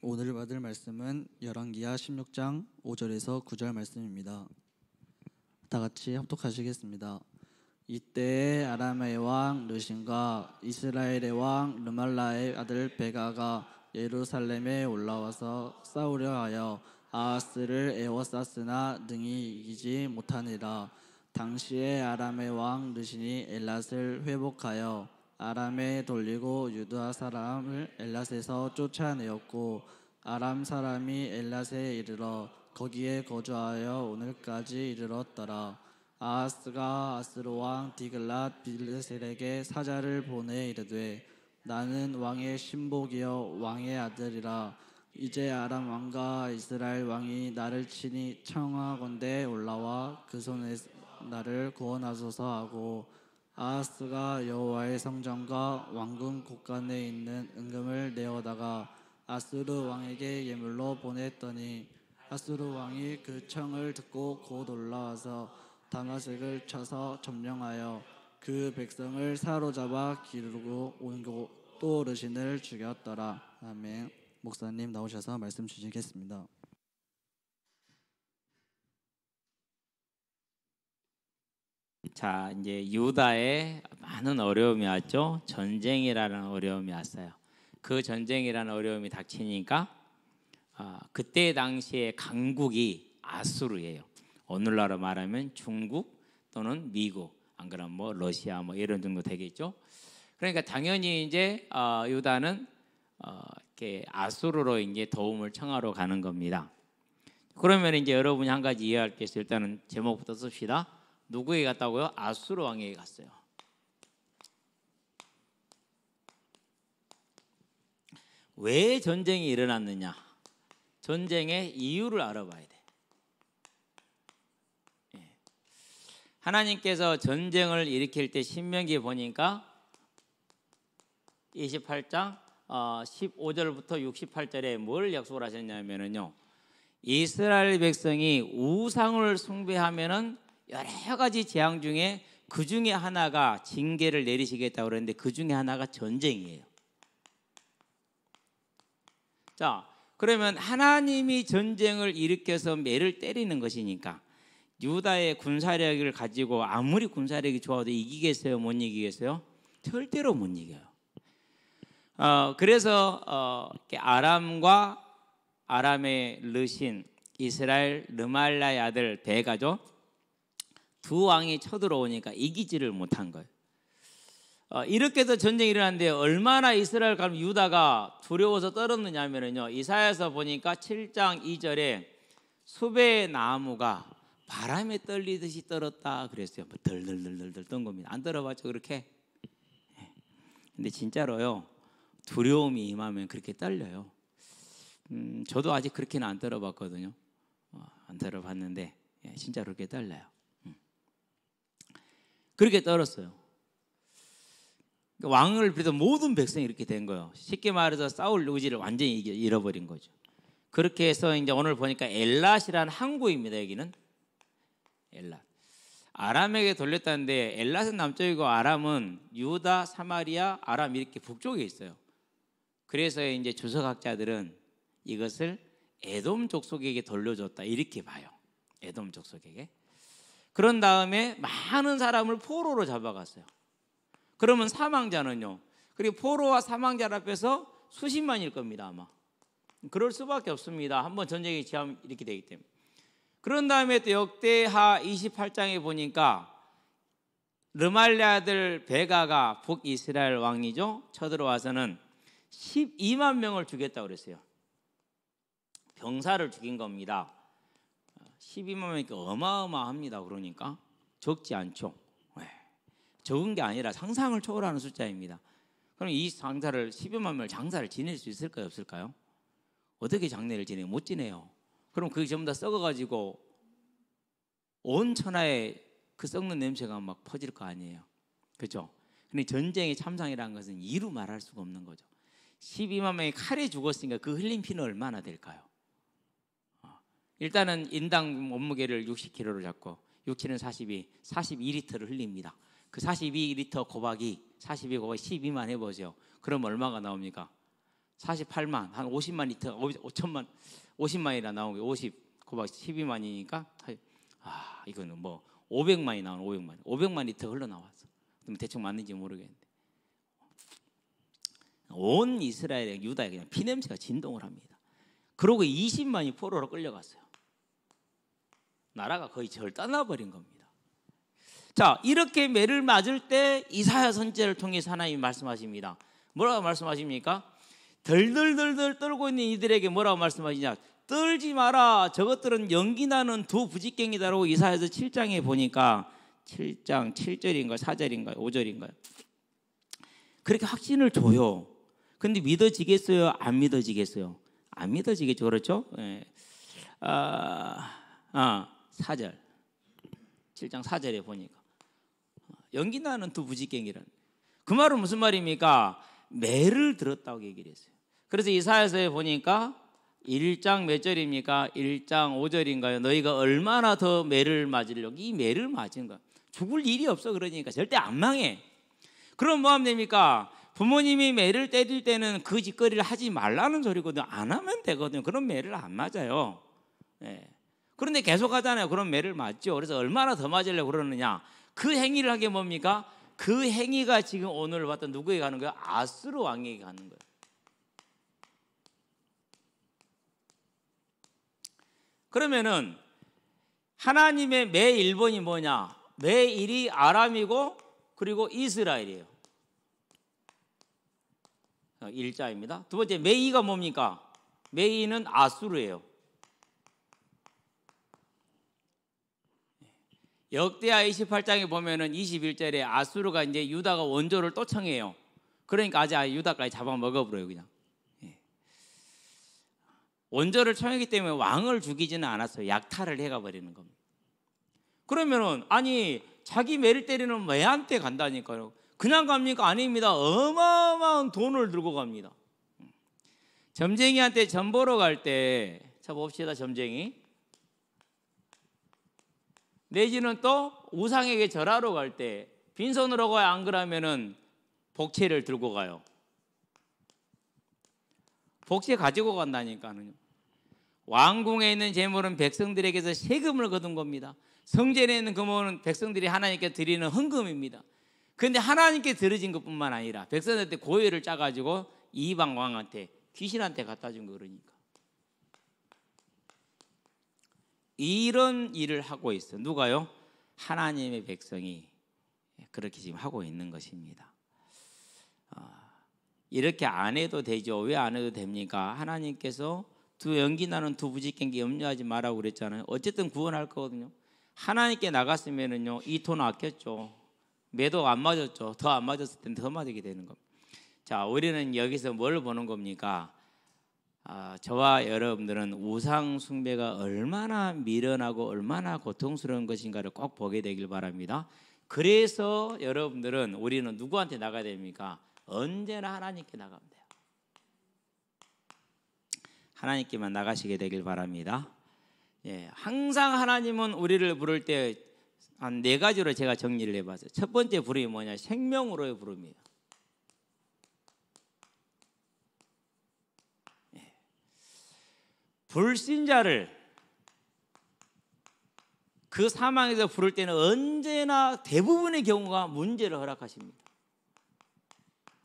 오늘 받을 말씀은 열왕기하 16장 5절에서 9절 말씀입니다. 다 같이 합독하시겠습니다. 이때에 아람의 왕 르신과 이스라엘의 왕 르말라의 아들 베가가 예루살렘에 올라와서 싸우려 하여 아하스를 에워쌌으나 능히 이기지 못하니라. 당시에 아람의 왕 르신이 엘랏을 회복하여 아람에 돌리고 유다 사람을 엘랏에서 쫓아내었고, 아람 사람이 엘랏에 이르러 거기에 거주하여 오늘까지 이르렀더라. 아하스가 아스로 왕 디글랏 빌레셀에게 사자를 보내 이르되, 나는 왕의 신복이여 왕의 아들이라. 이제 아람 왕과 이스라엘 왕이 나를 친히 청하건대 올라와 그 손에 나를 구원하소서 하고, 아하스가 여호와의 성전과 왕궁 곳간에 있는 은금을 내어다가 아수르 왕에게 예물로 보냈더니, 아수르 왕이 그 청을 듣고 곧 올라와서 다마색을 쳐서 점령하여 그 백성을 사로잡아 기르고 옮기고 또 르신을 죽였더라. 아멘. 목사님 나오셔서 말씀 주시겠습니다. 자, 이제 유다에 많은 어려움이 왔죠. 전쟁이라는 어려움이 왔어요. 그 전쟁이라는 어려움이 닥치니까 그때 당시에 강국이 아수르예요. 오늘날로 말하면 중국 또는 미국, 안 그러면 뭐 러시아 뭐 이런 정도 되겠죠. 그러니까 당연히 이제 유다는 이렇게 아수르로 이제 도움을 청하러 가는 겁니다. 그러면 이제 여러분이 한 가지 이해할 게 있어요. 일단은 제목부터 씁시다. 누구에게 갔다고요? 아수르 왕에게 갔어요. 왜 전쟁이 일어났느냐? 전쟁의 이유를 알아봐야 돼. 하나님께서 전쟁을 일으킬 때 신명기에 보니까 28장 15절부터 68절에 뭘 약속을 하셨냐면요, 이스라엘 백성이 우상을 숭배하면은 여러 가지 재앙 중에 그 중에 하나가 징계를 내리시겠다고 그랬는데 그 중에 하나가 전쟁이에요. 자, 그러면 하나님이 전쟁을 일으켜서 매를 때리는 것이니까 유다의 군사력을 가지고 아무리 군사력이 좋아도 이기겠어요? 못 이기겠어요? 절대로 못 이겨요. 그래서 아람과 아람의 르신, 이스라엘 르말라의 아들 베가죠. 두 왕이 쳐들어오니까 이기지를 못한 거예요. 이렇게 해서 전쟁이 일어났는데 얼마나 이스라엘 가면 유다가 두려워서 떨었느냐 하면요, 이사야서 보니까 7장 2절에 수베의 나무가 바람에 떨리듯이 떨었다 그랬어요. 덜덜덜덜 떤 겁니다. 안 떨어봤죠 그렇게? 근데 진짜로요, 두려움이 임하면 그렇게 떨려요. 저도 아직 그렇게는 안 떨어봤거든요. 안 떨어봤는데 진짜로 그렇게 떨려요. 그렇게 떨었어요. 왕을 비롯한 모든 백성이 이렇게 된 거예요. 쉽게 말해서 싸울 의지를 완전히 잃어버린 거죠. 그렇게 해서 이제 오늘 보니까 엘랏이라는 항구입니다. 여기는 엘랏. 아람에게 돌렸다는데 엘랏은 남쪽이고 아람은 유다, 사마리아, 아람 이렇게 북쪽에 있어요. 그래서 이제 주석학자들은 이것을 에돔 족속에게 돌려줬다 이렇게 봐요. 에돔 족속에게. 그런 다음에 많은 사람을 포로로 잡아갔어요. 그러면 사망자는요, 그리고 포로와 사망자 앞에서 수십만일 겁니다 아마. 그럴 수밖에 없습니다. 한번 전쟁이 지하면 이렇게 되기 때문에. 그런 다음에 또 역대하 28장에 보니까 르말랴 아들 베가가 북이스라엘 왕이죠. 쳐들어와서는 12만 명을 죽였다고 그랬어요. 병사를 죽인 겁니다. 12만 명이니까 어마어마합니다. 그러니까 적지 않죠. 적은 게 아니라 상상을 초월하는 숫자입니다. 그럼 이 장사를 12만 명을 장사를 지낼 수 있을까요? 없을까요? 어떻게 장례를 지내요? 못 지내요. 그럼 그게 전부 다 썩어가지고 온 천하에 그 썩는 냄새가 막 퍼질 거 아니에요. 그렇죠? 근데 전쟁의 참상이라는 것은 이루 말할 수가 없는 거죠. 12만 명이 칼에 죽었으니까 그 흘린 피는 얼마나 될까요? 일단은 인당 몸무게를 60kg로 잡고 6, 7은 42리터를 흘립니다. 그 42리터 곱하기 42 곱하기 12만 해보세요. 그럼 얼마가 나옵니까? 48만, 한 50만 리터, 5천만, 50만이라 나온 게 50, 고박 12만이니까 이거는 뭐 500만이 나오는 500만 리터 흘러나왔어. 그럼 대충 맞는지 모르겠는데 온 이스라엘에 유다에 그냥 피냄새가 진동을 합니다. 그러고 20만이 포로로 끌려갔어요. 나라가 거의 절단나버린 겁니다. 자, 이렇게 매를 맞을 때 이사야 선지자를 통해서 하나님이 말씀하십니다. 뭐라고 말씀하십니까? 덜덜덜덜 떨고 있는 이들에게 뭐라고 말씀하시냐? 떨지 마라. 저것들은 연기나는 두 부직갱이다라고 이사야서 7장에 보니까 7장 7절인가 4절인가 5절인가요? 그렇게 확신을 줘요. 근데 믿어지겠어요? 안 믿어지겠어요? 안 믿어지겠죠. 그렇죠? 예. 4절 7장 4절에 보니까 연기나는 두 부직갱이라는 그 말은 무슨 말입니까? 매를 들었다고 얘기를 했어요. 그래서 이사야서에 보니까 1장 몇 절입니까? 1장 5절인가요? 너희가 얼마나 더 매를 맞으려고 이 매를 맞은 거야. 죽을 일이 없어. 그러니까 절대 안 망해. 그럼 뭐 하면 됩니까? 부모님이 매를 때릴 때는 그 짓거리를 하지 말라는 소리거든요. 안 하면 되거든요. 그런 매를 안 맞아요. 네. 그런데 계속 하잖아요. 그럼 매를 맞죠. 그래서 얼마나 더 맞으려고 그러느냐? 그 행위를 하게 뭡니까? 그 행위가 지금 오늘 봤던 누구에게 가는 거예요? 아수르 왕에게 가는 거예요. 그러면은 하나님의 매 1번이 뭐냐? 매 1이 아람이고 그리고 이스라엘이에요. 1자입니다. 두 번째 매 2가 뭡니까? 매 2는 아수르예요. 역대하 28장에 보면은 21절에 아수르가 이제 유다가 원조를 또 청해요. 그러니까 아직 유다까지 잡아먹어버려요, 그냥. 원조를 청하기 때문에 왕을 죽이지는 않았어요. 약탈을 해가 버리는 겁니다. 그러면은 아니 자기 매를 때리는 매한테 간다니까요. 그냥 갑니까? 아닙니다. 어마어마한 돈을 들고 갑니다. 점쟁이한테 점 보러 갈 때, 자 봅시다. 점쟁이 내지는 또 우상에게 절하러 갈 때 빈손으로 가야 안 그러면은 복채를 들고 가요. 복채 가지고 간다니까요. 왕궁에 있는 재물은 백성들에게서 세금을 거둔 겁니다. 성전에 있는 금은 백성들이 하나님께 드리는 헌금입니다. 그런데 하나님께 드려진 것뿐만 아니라 백성들한테 고의를 짜가지고 이방 왕한테 귀신한테 갖다 준 거. 그러니까 이런 일을 하고 있어. 누가요? 하나님의 백성이 그렇게 지금 하고 있는 것입니다. 이렇게 안 해도 되죠. 왜 안 해도 됩니까? 하나님께서 연기나는 두 부직갱이 염려하지 말라고 그랬잖아요. 어쨌든 구원할 거거든요. 하나님께 나갔으면은요 이 돈 아꼈죠. 매도 안 맞았죠. 더 안 맞았을 때는 더 맞게 되는 겁니다. 자, 우리는 여기서 뭘 보는 겁니까? 저와 여러분들은 우상 숭배가 얼마나 미련하고 얼마나 고통스러운 것인가를 꼭 보게 되길 바랍니다. 그래서 여러분들은 우리는 누구한테 나가야 됩니까? 언제나 하나님께 나가면 돼요. 하나님께만 나가시게 되길 바랍니다. 예, 항상 하나님은 우리를 부를 때 한 4가지로 제가 정리를 해봤어요. 첫 번째 부름이 뭐냐? 생명으로의 부름이에요. 예. 불신자를 그 사망에서 부를 때는 언제나 대부분의 경우가 문제를 허락하십니다.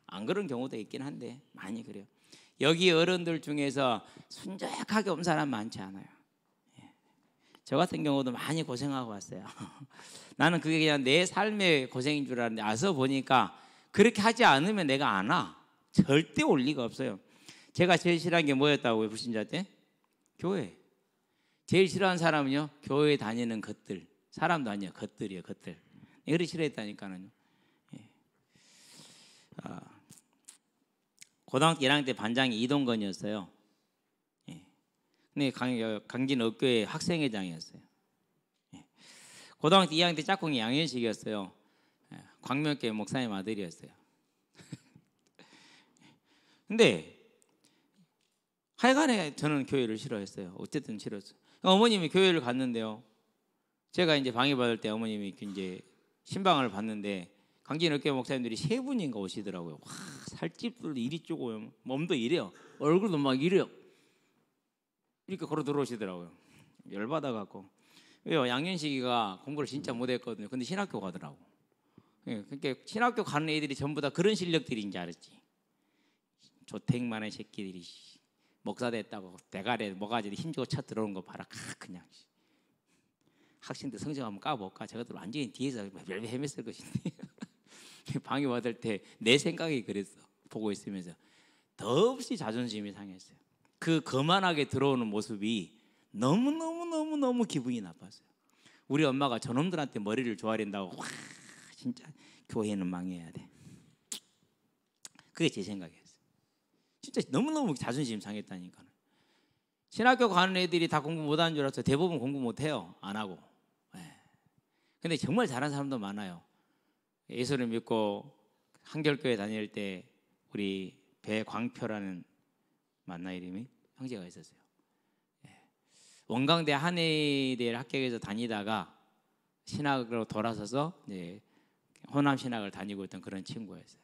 안 그런 경우도 있긴 한데 많이 그래요. 여기 어른들 중에서 순적하게 온 사람 많지 않아요. 저 같은 경우도 많이 고생하고 왔어요. 나는 그게 그냥 내 삶의 고생인 줄 알았는데 와서 보니까 그렇게 하지 않으면 내가 안 와. 절대 올 리가 없어요. 제가 제일 싫어하는 게 뭐였다고요? 불신자 때? 교회. 제일 싫어하는 사람은요 교회 다니는 것들. 사람도 아니에요. 것들이에요. 것들. 그렇게 싫어했다니까요. 고등학교 1학년 때 반장이 이동건이었어요. 근데 강진업교회 학생회장이었어요. 고등학교 2학년 때 짝꿍이 양현식이었어요. 광명교회 목사님 아들이었어요. 근데 하여간에 저는 교회를 싫어했어요. 어쨌든 싫었어요. 어머님이 교회를 갔는데요. 제가 이제 방해받을 때 어머님이 이제 신방을 받는데 강진의교회 목사님들이 세 분인가 오시더라고요. 와, 살집들도 이리 쪼고요. 몸도 이래요. 얼굴도 막 이래요. 이렇게 걸어 들어오시더라고요. 열받아갖고. 왜요? 양현식이가 공부를 진짜 못했거든요. 근데 신학교 가더라고. 그러니까 신학교 가는 애들이 전부 다 그런 실력들인 줄 알았지. 조택만한 새끼들이 목사 됐다고 대가리에 모가지에 힘주고 쳐 들어오는 거 봐라. 그냥 학생들 성적 한번 까볼까? 저것들 완전히 뒤에서 멜멜 헤맸을 것인데 방해 받을 때 내 생각이 그랬어. 보고 있으면서 더없이 자존심이 상했어요. 그 거만하게 들어오는 모습이 너무 기분이 나빴어요. 우리 엄마가 저놈들한테 머리를 조아린다고 와 진짜 교회는 망해야 돼. 그게 제 생각이었어요. 진짜 너무너무 자존심 상했다니까요. 신학교 가는 애들이 다 공부 못하는 줄 알았어요. 대부분 공부 못해요. 안 하고. 근데 정말 잘하는 사람도 많아요. 예수를 믿고 한결교회 다닐 때 우리 배광표라는 맞나 이름이? 형제가 있었어요. 원광대 한의대 합격해서 다니다가 신학으로 돌아서서 이제 호남 신학을 다니고 있던 그런 친구였어요.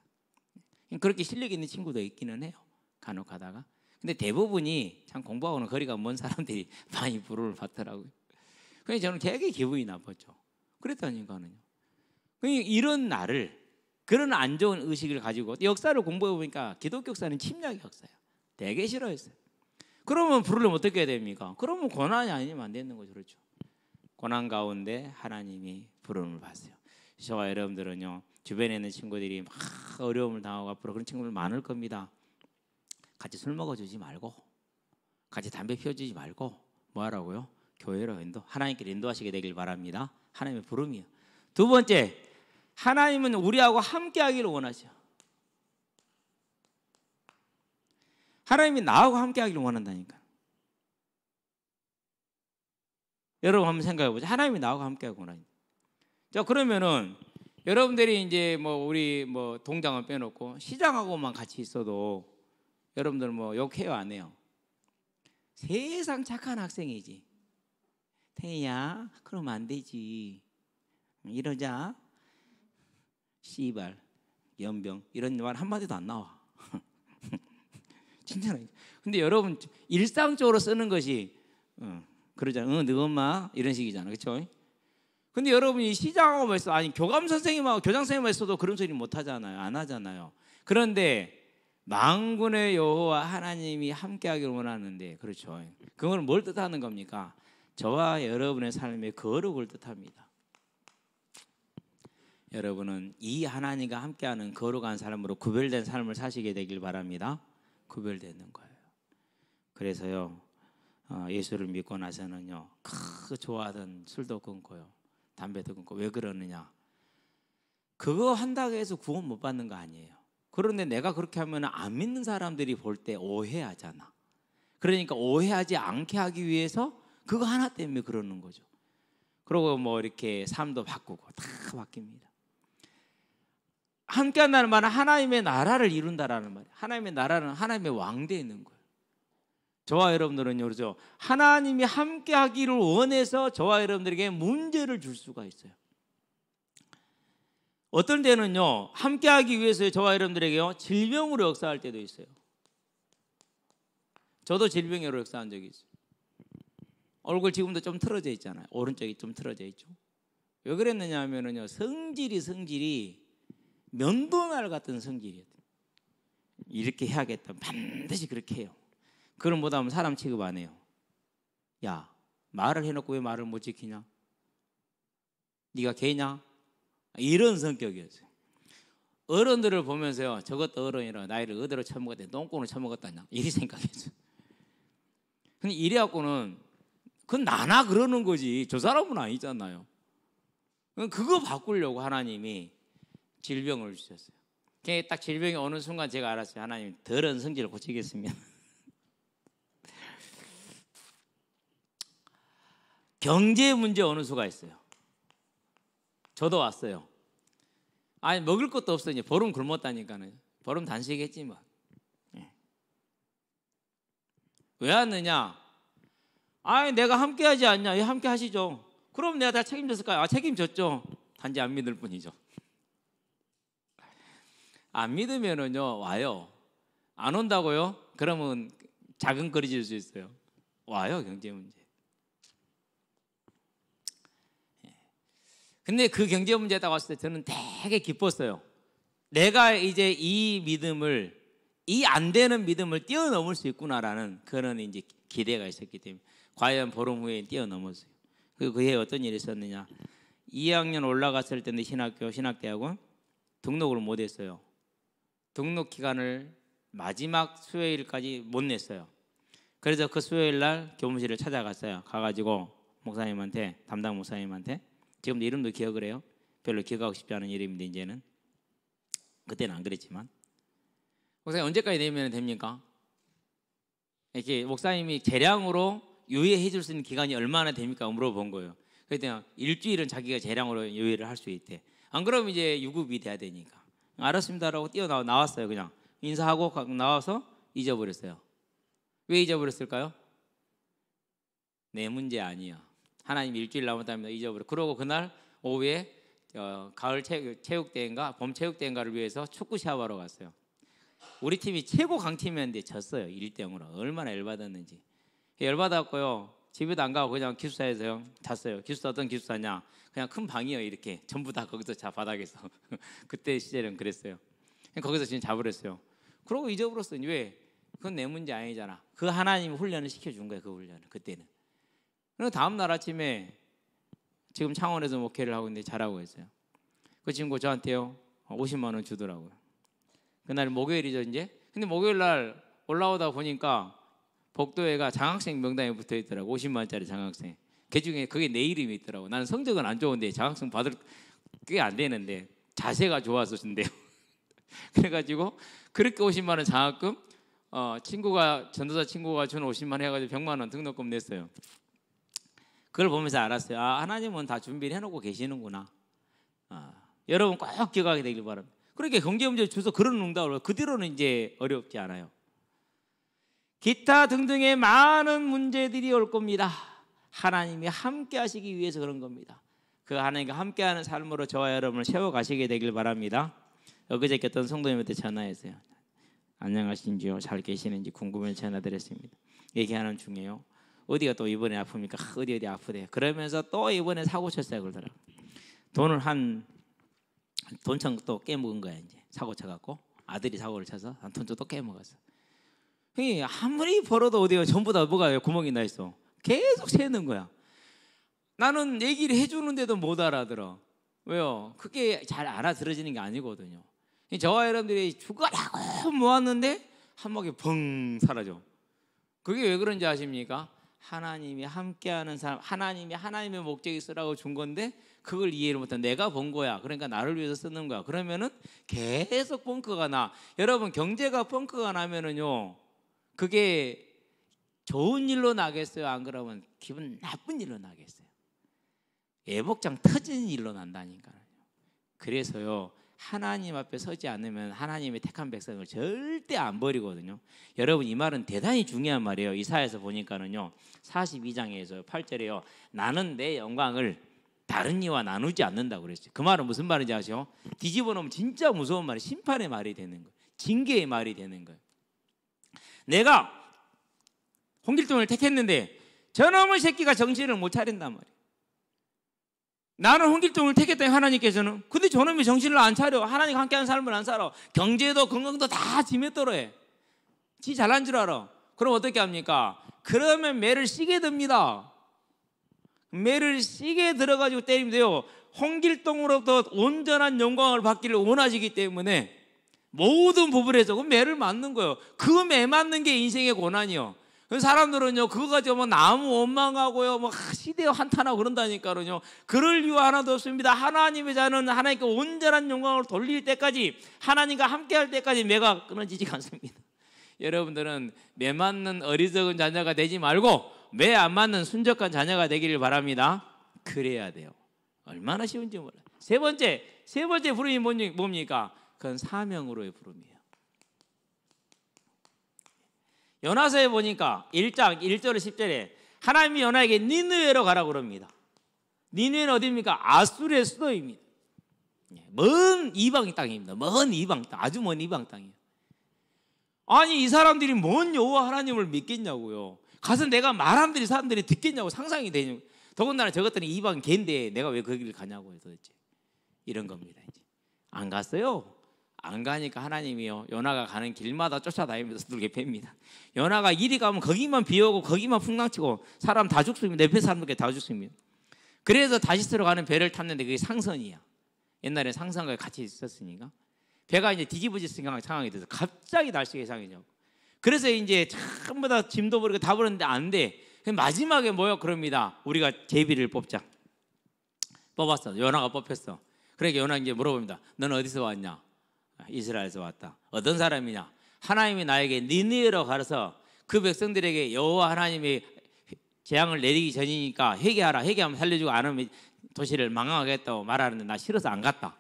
그렇게 실력 있는 친구도 있기는 해요. 간혹 가다가. 근데 대부분이 참 공부하고는 거리가 먼 사람들이 많이 부름을 받더라고요. 그래서 저는 되게 기분이 나빴죠. 그랬다니까요. 이런 나를 그런 안 좋은 의식을 가지고 역사를 공부해 보니까 기독교 역사는 침략의 역사예요. 되게 싫어했어요. 그러면 부르려면 어떻게 해야 됩니까? 그러면 고난이 아니면 안 되는 거죠. 그렇죠. 고난 가운데 하나님이 부름을 받으세요. 저와 여러분들은요, 주변에 있는 친구들이 막 어려움을 당하고 앞으로 그런 친구들 많을 겁니다. 같이 술 먹어주지 말고, 같이 담배 피워주지 말고, 뭐 하라고요? 교회로 하나님께 인도하시게 되길 바랍니다. 하나님의 부름이요. 두 번째, 하나님은 우리하고 함께 하기를 원하셔. 하나님이 나하고 함께 하기를 원한다니까. 여러분 한번 생각해 보죠. 하나님이 나하고 함께 하고 원하니까. 자, 그러면은 여러분들이 이제 뭐 우리 뭐 동장은 빼놓고 시장하고만 같이 있어도 여러분들 뭐 욕해요, 안 해요? 세상 착한 학생이지. 태희야, 그러면 안 되지. 이러자. 씨발, 연병 이런 말 한마디도 안 나와. 진짜로. 근데 여러분 일상적으로 쓰는 것이 그러잖아. 너 엄마 이런 식이잖아. 그렇죠? 근데 여러분이 시장하고 있어 아니 교감 선생님하고 교장 선생님하고 있어도 그런 소리 못 하잖아요. 안 하잖아요. 그런데 만군의 여호와 하나님이 함께하기를 원하는데 그렇죠. 그걸 뭘 뜻하는 겁니까? 저와 여러분의 삶의 거룩을 뜻합니다. 여러분은 이 하나님과 함께하는 거룩한 삶으로 구별된 삶을 사시게 되길 바랍니다. 구별되는 거예요. 그래서요 예수를 믿고 나서는요 좋아하던 술도 끊고요 담배도 끊고. 왜 그러느냐? 그거 한다고 해서 구원 못 받는 거 아니에요. 그런데 내가 그렇게 하면 안 믿는 사람들이 볼 때 오해하잖아. 그러니까 오해하지 않게 하기 위해서 그거 하나 때문에 그러는 거죠. 그리고 뭐 이렇게 삶도 바꾸고 다 바뀝니다. 함께 한다는 말은 하나님의 나라를 이룬다라는 말이에요. 하나님의 나라는 하나님의 왕대에 있는 거예요. 저와 여러분들은요, 그렇죠? 하나님이 함께 하기를 원해서 저와 여러분들에게 문제를 줄 수가 있어요. 어떤 때는요, 함께 하기 위해서 저와 여러분들에게요, 질병으로 역사할 때도 있어요. 저도 질병으로 역사한 적이 있어요. 얼굴 지금도 좀 틀어져 있잖아요. 오른쪽이 좀 틀어져 있죠. 왜 그랬느냐 하면은요, 성질이 면도날 같은 성질이었어요. 이렇게 해야겠다. 반드시 그렇게 해요. 그럼 못하면 사람 취급 안 해요. 야, 말을 해놓고 왜 말을 못 지키냐? 네가 개냐? 이런 성격이었어요. 어른들을 보면서요, 저것도 어른이라 나이를 어디로 처먹었대, 똥꼬를 처먹었다냐? 이렇게 생각했어요. 근데 이래갖고는 그건 나나 그러는 거지. 저 사람은 아니잖아요. 그거 바꾸려고 하나님이 질병을 주셨어요. 딱 질병이 오는 순간 제가 알았어요. 하나님 더러운 성질을 고치겠습니다. 경제 문제 오는 수가 있어요. 저도 왔어요. 아니 먹을 것도 없어. 이제 보름 굶었다니까는. 보름 단식했지 뭐. 왜 왔느냐? 아니 내가 함께 하지 않냐? 예, 함께 하시죠. 그럼 내가 다 책임졌을까요? 책임졌죠. 단지 안 믿을 뿐이죠. 안 믿으면은요 와요. 안 온다고요? 그러면 자근거리질 수 있어요. 와요, 경제 문제. 근데 그 경제 문제에 딱 왔을 때 저는 되게 기뻤어요. 내가 이제 이 믿음을, 이 안 되는 믿음을 뛰어넘을 수 있구나라는 그런 이제 기대가 있었기 때문에 과연 보름 후에 뛰어넘었어요. 그 해에 어떤 일이 있었느냐? 2학년 올라갔을 때는 신학대학원 등록을 못했어요. 등록 기간을 마지막 수요일까지 못 냈어요. 그래서 그 수요일 날 교무실을 찾아갔어요. 가가지고 목사님한테, 담당 목사님한테, 지금도 이름도 기억을 해요. 별로 기억하고 싶지 않은 이름인데 이제는, 그때는 안 그랬지만, 목사님 언제까지 내면 됩니까? 이렇게 목사님이 재량으로 유예해 줄 수 있는 기간이 얼마나 됩니까? 물어본 거예요. 그랬더니 일주일은 자기가 재량으로 유예를 할 수 있대. 안 그러면 이제 유급이 돼야 되니까. 알았습니다라고 나왔어요. 그냥 인사하고 나와서 잊어버렸어요. 왜 잊어버렸을까요? 내 문제 아니야. 하나님 일주일 남았답니다. 잊어버려. 그러고 그날 오후에 가을 체육대회인가 봄 체육대회인가를 위해서 축구 시합하러 갔어요. 우리 팀이 최고 강팀이었는데 졌어요. 1대0으로. 얼마나 열받았는지. 열받았고요. 집에도 안 가고 그냥 기숙사에서 잤어요. 기숙사 어떤 기숙사냐? 그냥 큰 방이에요. 이렇게 전부 다 거기서 자, 바닥에서. 그때 시절은 그랬어요. 거기서 지금 자버렸어요. 그러고 잊어버렸어요. 왜? 그건 내 문제 아니잖아. 그 하나님이 훈련을 시켜준 거예요. 그 훈련을 그때는. 그리고 다음 날 아침에 지금 창원에서 목회를 하고 있는데 잘하고 있어요. 그 친구 저한테요 50만 원 주더라고요. 그날 목요일이죠 이제. 근데 목요일 날 올라오다 보니까 복도에가 장학생 명단에 붙어 있더라고. 50만 원짜리 장학생. 그 중에 그게 내 이름이 있더라고. 나는 성적은 안 좋은데 장학생 받을 그게 안 되는데 자세가 좋아서 준대요. 그래가지고 그렇게 50만 원 장학금 전도사 친구가 준 50만 원 해가지고 100만 원 등록금 냈어요. 그걸 보면서 알았어요. 아, 하나님은 다 준비를 해놓고 계시는구나. 여러분 꼭 기억하게 되길 바랍니다. 그렇게 경제 문제 주서 그런 응답을 그대로는 이제 어렵지 않아요. 기타 등등의 많은 문제들이 올 겁니다. 하나님이 함께 하시기 위해서 그런 겁니다. 그 하나님과 함께하는 삶으로 저와 여러분을 세워가시게 되길 바랍니다. 엊그저께 어떤 성도님한테 전화했어요. 안녕하신지요? 잘 계시는지 궁금해서 전화드렸습니다. 얘기하는 중에요. 어디가 또 이번에 아픕니까? 어디 아프대요. 그러면서 또 이번에 사고 쳤어요. 그러더라고요. 돈을 돈청 또 깨먹은 거야. 이제 사고 쳐갖고 아들이 사고를 쳐서 돈좀 또 깨먹었어. 아무리 벌어도 어디가 전부 다 뭐가 구멍이 나 있어. 계속 새는 거야. 나는 얘기를 해주는데도 못 알아들어. 왜요? 그게 잘 알아들어지는 게 아니거든요. 저와 여러분들이 죽어라고 모았는데 한 방에 벙 사라져. 그게 왜 그런지 아십니까? 하나님이 함께하는 사람, 하나님이 하나님의 목적이 있으라고 준 건데 그걸 이해를 못한 내가 본 거야. 그러니까 나를 위해서 쓰는 거야. 그러면은 계속 펑크가 나. 여러분 경제가 펑크가 나면은요, 그게 좋은 일로 나겠어요? 안 그러면 기분 나쁜 일로 나겠어요? 애복장 터지는 일로 난다니까요. 그래서요, 하나님 앞에 서지 않으면 하나님의 택한 백성을 절대 안 버리거든요. 여러분 이 말은 대단히 중요한 말이에요. 이사야서 보니까는요 42장에서 8절에요 나는 내 영광을 다른 이와 나누지 않는다고 그랬어요. 그 말은 무슨 말인지 아시죠? 뒤집어 놓으면 진짜 무서운 말이 심판의 말이 되는 거예요. 징계의 말이 되는 거예요. 내가 홍길동을 택했는데 저놈의 새끼가 정신을 못 차린단 말이에요. 나는 홍길동을 택했다니 하나님께서는. 근데 저놈이 정신을 안 차려. 하나님과 함께하는 삶을 안 살아. 경제도 건강도 다 지맷돌어 해. 지 잘난 줄 알아. 그럼 어떻게 합니까? 그러면 매를 씨게 듭니다. 매를 씨게 들어가지고 때리면 돼요. 홍길동으로부터 온전한 영광을 받기를 원하시기 때문에 모든 부분에서 그 매를 맞는 거예요. 그 매 맞는 게 인생의 고난이요. 사람들은요 그거 가지고 너무 원망하고요 시대에 한탄하고 그런다니까요. 그럴 이유 하나도 없습니다. 하나님의 자는 하나님께 온전한 영광을 돌릴 때까지, 하나님과 함께할 때까지 매가 끊어지지 않습니다. 여러분들은 매 맞는 어리석은 자녀가 되지 말고 매 안 맞는 순적한 자녀가 되기를 바랍니다. 그래야 돼요. 얼마나 쉬운지 몰라요. 세 번째 부름이 뭡니까? 그건 사명으로의 부름이에요. 요나서에 보니까 1장 1절 10절에 하나님이 요나에게 니느웨로 가라고 그럽니다. 니느웨는 어디입니까? 아수르의 수도입니다. 먼 이방 땅입니다. 먼 이방 땅, 아주 먼 이방 땅이에요. 아니 이 사람들이 뭔 여호와 하나님을 믿겠냐고요. 가서 내가 말하는 사람들이 듣겠냐고 상상이 되냐고. 더군다나 저것들은 이방 개인데 내가 왜 거기를 가냐고요 도대체. 이런 겁니다. 이제 안 갔어요. 안 가니까 하나님이요 요나가 가는 길마다 쫓아다니면서 두들겨 팹니다. 요나가 이리 가면 거기만 비 오고 거기만 풍랑치고 사람 다 죽습니다. 옆에 사람들께 다 죽습니다. 그래서 다시스로 가는 배를 탔는데 그게 상선이야. 옛날에 상선과 같이 있었으니까 배가 이제 뒤집어질 상황이 돼서 갑자기 날씨가 이상해져. 그래서 이제 전부 다 짐도 버리고 다 버렸는데 안 돼. 마지막에 뭐요? 그럽니다. 우리가 제비를 뽑자. 뽑았어. 요나가 뽑혔어. 그러니까 요나 이제 물어봅니다. 너는 어디서 왔냐? 이스라엘에서 왔다. 어떤 사람이냐? 하나님이 나에게 니느웨로 가서 그 백성들에게 여호와 하나님이 재앙을 내리기 전이니까 회개하라. 회개하면 살려주고 안 하면 도시를 망하겠다고 말하는데 나 싫어서 안 갔다.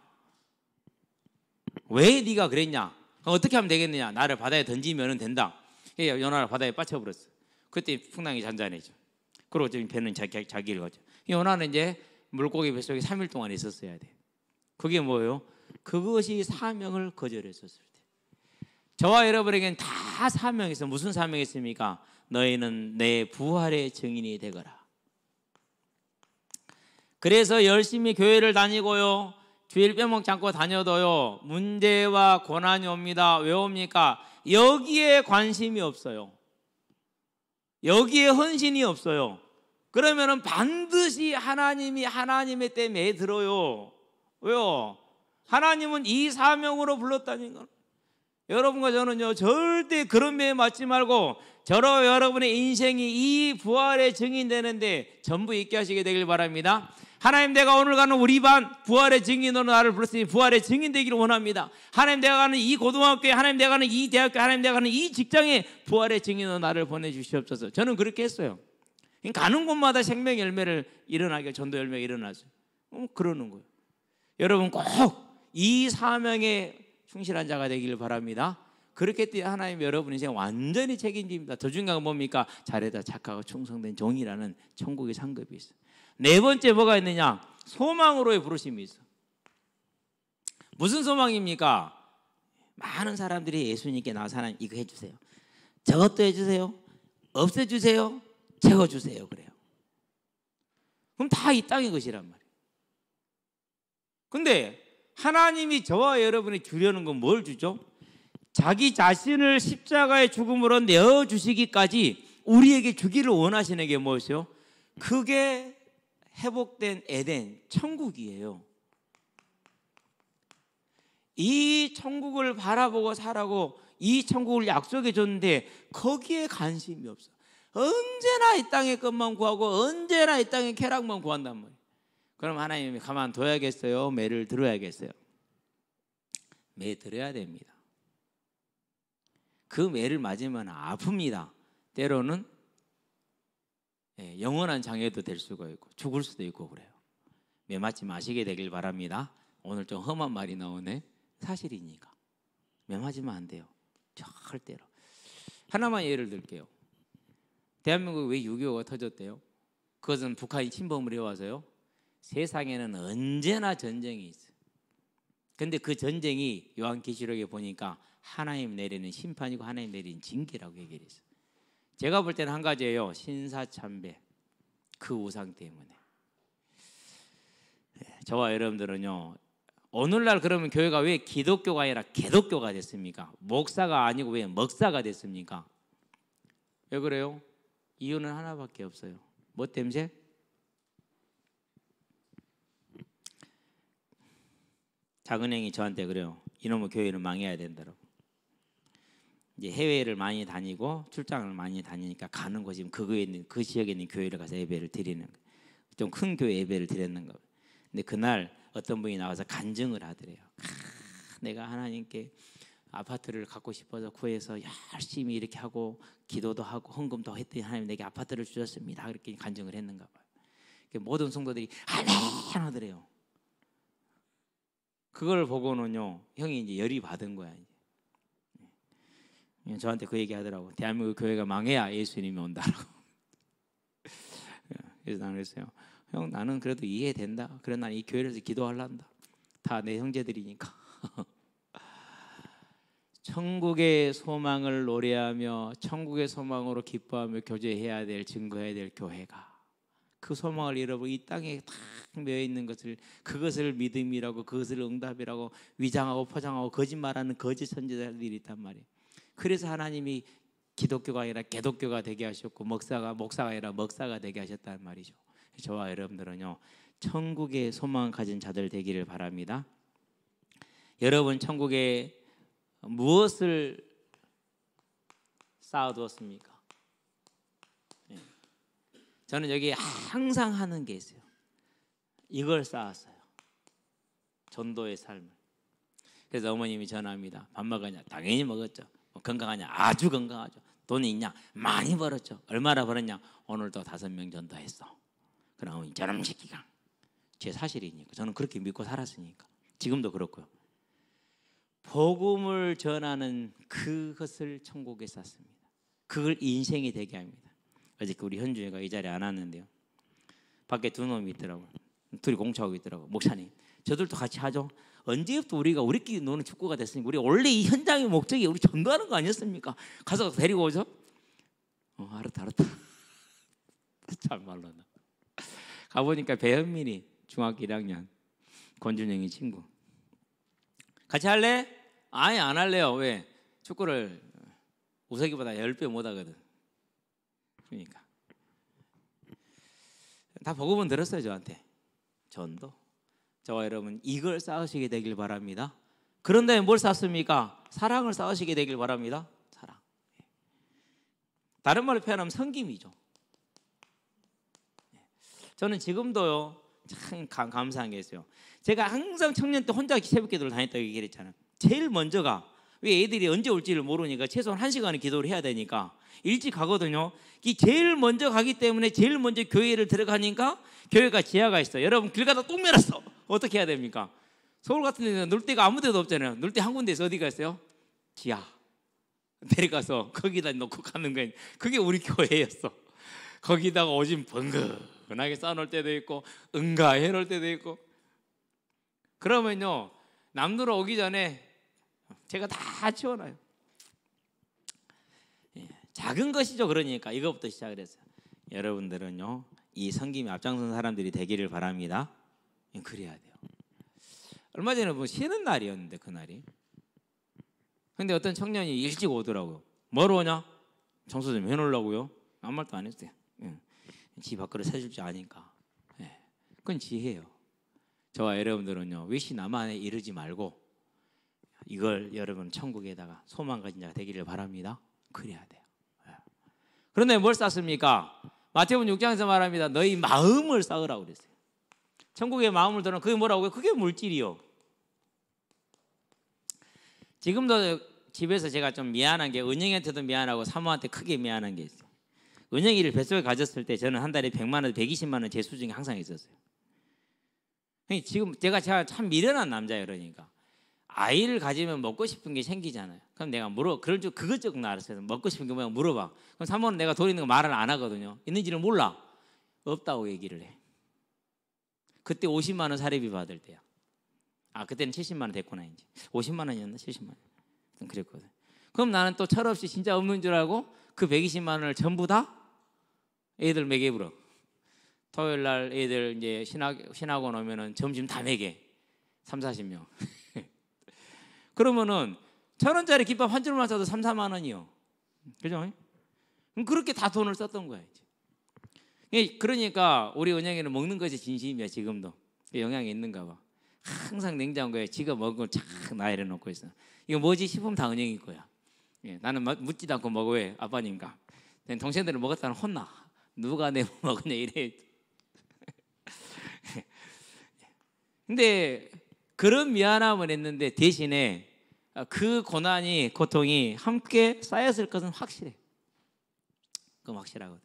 왜 네가 그랬냐? 어떻게 하면 되겠느냐? 나를 바다에 던지면 된다. 요나를 바다에 빠쳐버렸어. 그때 풍랑이 잔잔해져. 그리고 지금 배는 자기를 가죠. 요나는 이제 물고기 뱃속에 3일 동안 있었어야 돼. 그게 뭐예요? 그것이 사명을 거절했었을 때. 저와 여러분에게는 다 사명이 있어. 무슨 사명이 있습니까? 너희는 내 부활의 증인이 되거라. 그래서 열심히 교회를 다니고요, 주일 빼먹지 않고 다녀도요, 문제와 고난이 옵니다. 왜 옵니까? 여기에 관심이 없어요. 여기에 헌신이 없어요. 그러면은 반드시 하나님이 하나님의 때 매들어요. 왜요? 하나님은 이 사명으로 불렀다니까. 여러분과 저는요 절대 그런 매에 맞지 말고 저로 여러분의 인생이 이 부활의 증인 되는데 전부 있게 하시게 되길 바랍니다. 하나님, 내가 오늘 가는 우리 반 부활의 증인으로 나를 불렀으니 부활의 증인 되기를 원합니다. 하나님, 내가 가는 이 고등학교에, 하나님 내가 가는 이 대학교, 하나님 내가 가는 이 직장에 부활의 증인으로 나를 보내주시옵소서. 저는 그렇게 했어요. 가는 곳마다 생명 열매를 일어나게, 전도 열매가 일어나죠. 그러는 거예요. 여러분 꼭 이 사명에 충실한 자가 되기를 바랍니다. 그렇게 때 하나님 여러분 인생 완전히 책임집니다. 더 중요한 건 뭡니까? 잘해다 착하고 충성된 종이라는 천국의 상급이 있어요. 네 번째 뭐가 있느냐? 소망으로의 부르심이 있어. 무슨 소망입니까? 많은 사람들이 예수님께 나와서 하나님 이거 해주세요, 저것도 해주세요, 없애주세요, 채워주세요 그래요. 그럼 다 이 땅의 것이란 말이에요. 근데 하나님이 저와 여러분이 주려는 건 뭘 주죠? 자기 자신을 십자가의 죽음으로 내어주시기까지 우리에게 주기를 원하시는 게 무엇이요? 그게 회복된 에덴, 천국이에요. 이 천국을 바라보고 살라고 이 천국을 약속해 줬는데 거기에 관심이 없어. 언제나 이 땅의 것만 구하고 언제나 이 땅의 쾌락만 구한단 말이에요. 그럼 하나님이 가만둬야겠어요? 매를 들어야겠어요? 매 들어야 됩니다. 그 매를 맞으면 아픕니다. 때로는 영원한 장애도 될 수가 있고 죽을 수도 있고 그래요. 매 맞지 마시게 되길 바랍니다. 오늘 좀 험한 말이 나오네. 사실이니까 매 맞으면 안 돼요. 절대로. 하나만 예를 들게요. 대한민국에 왜 6.25가 터졌대요? 그것은 북한이 침범을 해와서요. 세상에는 언제나 전쟁이 있어요. 근데 그 전쟁이 요한계시록에 보니까 하나님 내리는 심판이고 하나님 내리는 징계라고 얘기를 했어요. 제가 볼 때는 한 가지예요. 신사참배. 그 우상 때문에. 저와 여러분들은요, 오늘날 그러면 교회가 왜 기독교가 아니라 개독교가 됐습니까? 목사가 아니고 왜 먹사가 됐습니까? 왜 그래요? 이유는 하나밖에 없어요. 뭐 때문에? 작은형이 저한테 그래요. 이놈의 교회는 망해야 된다고. 이제 해외를 많이 다니고 출장을 많이 다니니까 가는 곳이 그거에 있는 그 지역에 있는 교회를 가서 예배를 드리는 거예요. 좀 큰 교회 예배를 드렸는 거예요. 근데 그날 어떤 분이 나와서 간증을 하더래요. 내가 하나님께 아파트를 갖고 싶어서 구해서 열심히 이렇게 하고 기도도 하고 헌금도 했더니 하나님 내게 아파트를 주셨습니다. 그렇게 간증을 했는가 봐요. 모든 성도들이 아멘 하더래요. 그걸 보고는요, 형이 이제 열이 받은 거야. 이제. 저한테 그 얘기 하더라고. 대한민국 교회가 망해야 예수님이 온다라고. 그래서 나는 그랬어요. 형, 나는 그래도 이해된다. 그래, 난 이 교회에서 기도하려한다. 다 내 형제들이니까. 천국의 소망을 노래하며 천국의 소망으로 기뻐하며 교제해야 될, 증거해야 될 교회가 그 소망을 잃어버리고 이 땅에 탁 매여 있는 것을, 그것을 믿음이라고, 그것을 응답이라고 위장하고 포장하고 거짓말하는 거짓 선지자들이 있단 말이에요. 그래서 하나님이 기독교가 아니라 개독교가 되게 하셨고 목사가 아니라 먹사가 되게 하셨단 말이죠. 저와 여러분들은요, 천국의 소망을 가진 자들 되기를 바랍니다. 여러분, 천국에 무엇을 쌓아두었습니까? 저는 여기 항상 하는 게 있어요. 이걸 쌓았어요. 전도의 삶을. 그래서 어머님이 전화합니다. 밥 먹었냐? 당연히 먹었죠. 건강하냐? 아주 건강하죠. 돈이 있냐? 많이 벌었죠. 얼마나 벌었냐? 오늘도 5명 전도했어. 그럼 어머니 저놈 새끼가, 제 사실이니까 저는 그렇게 믿고 살았으니까 지금도 그렇고요. 복음을 전하는 그것을 천국에 쌓습니다. 그걸 인생이 되게 합니다. 어저께 우리 현주애가 이 자리에 안 왔는데요, 밖에 두 놈이 있더라고요. 둘이 공차하고 있더라고요. 목사님, 저들도 같이 하죠. 언제부터 우리가 우리끼리 노는 축구가 됐으니까 우리 원래 이 현장의 목적이 우리 전도하는 거 아니었습니까? 가서 데리고 오죠. 알았다. 참말로. 가보니까 배현민이 중학교 1학년, 권준영이 친구. 같이 할래? 아니, 안 할래요. 왜? 축구를 우석이보다 10배 못하거든. 그러니까 다 복음은 들었어요. 저한테 전도. 저와 여러분, 이걸 쌓으시게 되길 바랍니다. 그런데 뭘 쌓습니까? 사랑을 쌓으시게 되길 바랍니다. 사랑. 다른 말로 표현하면 섬김이죠. 저는 지금도요, 참 감사한 게 있어요. 제가 항상 청년 때 혼자 새벽기도를 다녔다고 얘기했잖아요. 제일 먼저가, 왜 애들이 언제 올지를 모르니까 최소한 1시간은 기도를 해야 되니까 일찍 가거든요. 이 제일 먼저 가기 때문에 제일 먼저 교회를 들어가니까 교회가 지하가 있어요. 여러분, 길 가다 똥 매랐어. 어떻게 해야 됩니까? 서울 같은 데는 놀 데가 아무 데도 없잖아요. 놀 데 한 군데에서 어디가 있어요? 지하. 내려가서 거기다 놓고 가는 거예요. 그게 우리 교회였어. 거기다가 오줌 번긋하게 쌓아놓을 때도 있고 응가 해놓을 때도 있고. 그러면요, 남들 오기 전에 제가 다 치워놔요. 작은 것이죠. 그러니까 이것부터 시작을 했어요. 여러분들은요, 이 섬김에 앞장선 사람들이 되기를 바랍니다. 그래야 돼요. 얼마 전에 뭐 쉬는 날이었는데, 그날이. 근데 어떤 청년이 일찍 오더라고요. 뭐로 오냐? 청소 좀 해놓으려고요. 아무 말도 안 했어요. 지 밖으로 세줄 줄 아니까. 그건 지혜예요. 저와 여러분들은요, 위시 남한에 이르지 말고 이걸 여러분 천국에다가 소망 가진 자가 되기를 바랍니다. 그래야 돼요. 그런데 뭘 쌓습니까? 마태복음 6장에서 말합니다. 너희 마음을 쌓으라고 그랬어요. 천국의 마음을 들으면 그게 뭐라고요? 그게 물질이요. 지금도 집에서 제가 좀 미안한 게, 은영이한테도 미안하고 사모한테 크게 미안한 게 있어요. 은영이를 뱃속에 가졌을 때 저는 한 달에 100만 원, 120만 원 제 수중에 항상 있었어요. 지금 제가 참 미련한 남자예요. 그러니까 아이를 가지면 먹고 싶은 게 생기잖아요. 그럼 내가 그럴 줄 그것저것 알았어요. 먹고 싶은 게 뭐냐 물어봐. 그럼 사모는 내가 돈 있는 거 말을 안 하거든요. 있는지를 몰라. 없다고 얘기를 해. 그때 50만 원 사례비 받을 때야. 그때는 70만 원 됐구나. 이제 50만 원이었나 70만 원 그랬거든. 그럼 나는 또 철없이 진짜 없는 줄 알고 그 120만 원을 전부 다 애들 먹여 불어. 토요일 날 애들 이제 신학원 오면은 점심 다 먹여. 30-40명. 그러면은 1,000원짜리 김밥 한 줄만 사도 3-4만 원이요. 그죠? 그럼 그렇게 다 돈을 썼던 거야. 이제. 그러니까 우리 은영이는 먹는 것이 진심이야. 지금도 영향이 있는가 봐. 항상 냉장고에 지가 먹은 걸 착 나열해 놓고 있어. 이거 뭐지 싶으면 다 은영이 거야. 나는 묻지도 않고 먹어. 왜? 아빠니까. 동생들은 먹었다는 혼나. 누가 내 먹었냐 이래. 근데 그런 미안함을 했는데 대신에 그 고난이, 고통이 함께 쌓였을 것은 확실해. 그건 확실하거든.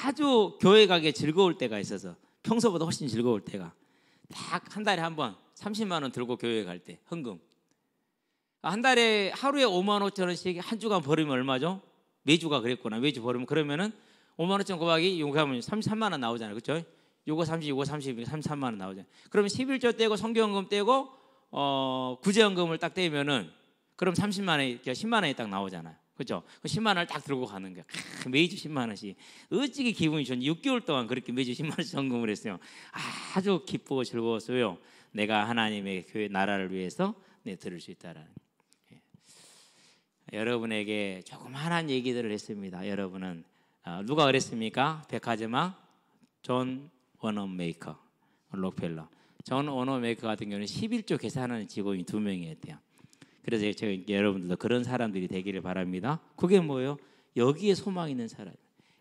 아주 교회 가기 즐거울 때가 있어서, 평소보다 훨씬 즐거울 때가, 딱 한 달에 한 번 30만 원 들고 교회 갈 때 헌금. 한 달에 하루에 5만 5천 원씩 한 주간 벌으면 얼마죠? 매주가 그랬구나. 매주 벌으면 그러면은 5만 5천 곱하기 요구하면 33만 원 나오잖아요. 그렇죠? 요거 30, 요거 30, 33만 원 나오죠. 그러면 11조 떼고 성경금 떼고 구제연금을 딱 떼면은 그럼 30만 원이 10만 원이 딱 나오잖아요. 그렇죠? 그 10만 원을 딱 들고 가는 거야. 매주 10만 원씩. 어찌게 기분이 좋니? 6개월 동안 그렇게 매주 10만 원씩 헌금을 했어요. 아주 기쁘고 즐거웠어요. 내가 하나님의 교회 나라를 위해서 들을 수 있다라는. 여러분에게 조그마한 얘기들을 했습니다. 여러분은 누가 그랬습니까? 백화점왕 존 워너메이커 록펠러. 존 워너메이커 같은 경우는 11조 계산하는 직원이 2명이었대요. 그래서 제가 여러분들도 그런 사람들이 되기를 바랍니다. 그게 뭐예요? 여기에 소망 있는 사람.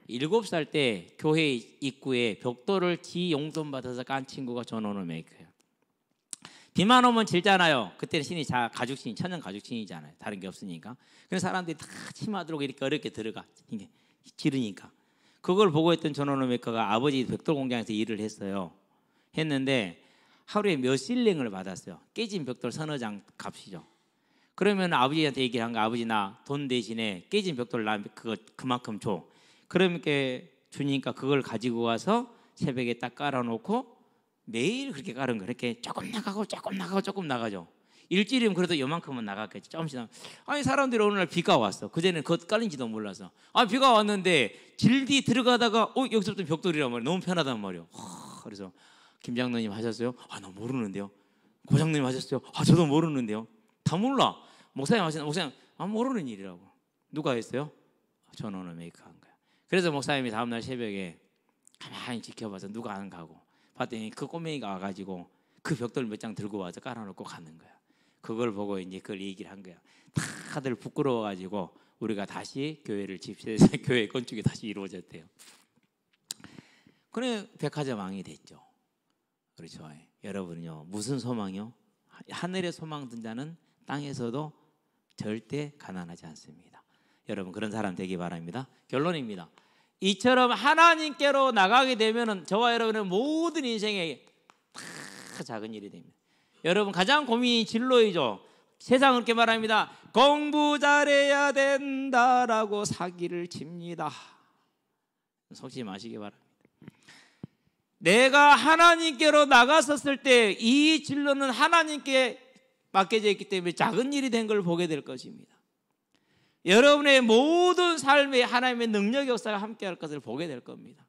7살 때 교회 입구에 벽돌을 지 용돈 받아서 깐 친구가 존 워너메이커예요. 비만 오면 질잖아요. 그때는 신이 가죽신, 천연 가죽신이잖아요. 다른 게 없으니까. 그래서 사람들이 다 치마 들고 이렇게 어렵게 들어가. 이게 지르니까. 그걸 보고 있던 존 워너메이커가 아버지 벽돌 공장에서 일을 했어요. 했는데 하루에 몇 실링을 받았어요. 깨진 벽돌 서너 장 값이죠. 그러면 아버지한테 얘기를 한 거, 아버지 나 돈 대신에 깨진 벽돌 나 그거 그만큼 줘. 그러니까 주니까 그걸 가지고 와서 새벽에 딱 깔아놓고 매일 그렇게 깔은 거예요. 이렇게 조금 나가고 조금 나가고 조금 나가죠. 일주일이면 그래도 요만큼은 나갔겠지. 조금씩 아니 사람들이 어느 날 비가 왔어. 그전에는 그것 깔린지도 몰라서. 비가 왔는데 질디 들어가다가 여기서부터 벽돌이란 말이야. 너무 편하단 말이야. 그래서 김 장로님 하셨어요? 나 모르는데요. 고 장로님 하셨어요? 저도 모르는데요. 다 몰라. 목사님 하시나? 목사님 모르는 일이라고. 누가 했어요? 존 워너메이커 한 거야. 그래서 목사님이 다음날 새벽에 가만히 지켜봐서 누가 안 가고 봤더니 그 꼬맹이가 와가지고 그 벽돌 몇 장 들고 와서 깔아놓고 가는 거야. 그걸 보고 이제 그걸 얘기를 한 거야. 다들 부끄러워가지고 우리가 다시 교회를 집세해서 교회 건축이 다시 이루어졌대요. 그래 백화점 왕이 됐죠. 그렇죠. 여러분요 무슨 소망이요? 하늘의 소망 든 자는 땅에서도 절대 가난하지 않습니다. 여러분 그런 사람 되기 바랍니다. 결론입니다. 이처럼 하나님께로 나가게 되면은 저와 여러분의 모든 인생에 다 작은 일이 됩니다. 여러분 가장 고민이 진로이죠. 세상은 그렇게 말합니다. 공부 잘해야 된다라고 사기를 칩니다. 속지 마시기 바랍니다. 내가 하나님께로 나갔었을 때 이 진로는 하나님께 맡겨져 있기 때문에 작은 일이 된 걸 보게 될 것입니다. 여러분의 모든 삶에 하나님의 능력 역사가 함께할 것을 보게 될 겁니다.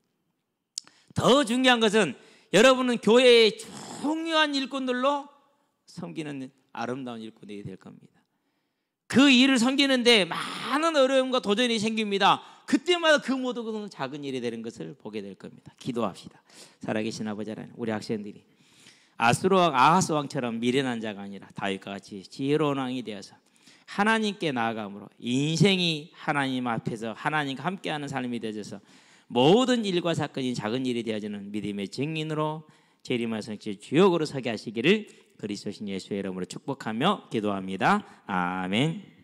더 중요한 것은 여러분은 교회의 중요한 일꾼들로 섬기는 아름다운 일꾼이 될 겁니다. 그 일을 섬기는데 많은 어려움과 도전이 생깁니다. 그때마다 그 모든 것은 작은 일이 되는 것을 보게 될 겁니다. 기도합시다. 살아계신 아버지 하나님, 우리 학생들이 아수르 왕 아하스 왕처럼 미련한 자가 아니라 다윗과 같이 지혜로운 왕이 되어서 하나님께 나아감으로 인생이 하나님 앞에서 하나님과 함께하는 삶이 되어져서 모든 일과 사건이 작은 일이 되어지는 믿음의 증인으로 재림하여 성취의 주역으로 서게 하시기를 그리스도신 예수의 이름으로 축복하며 기도합니다. 아멘.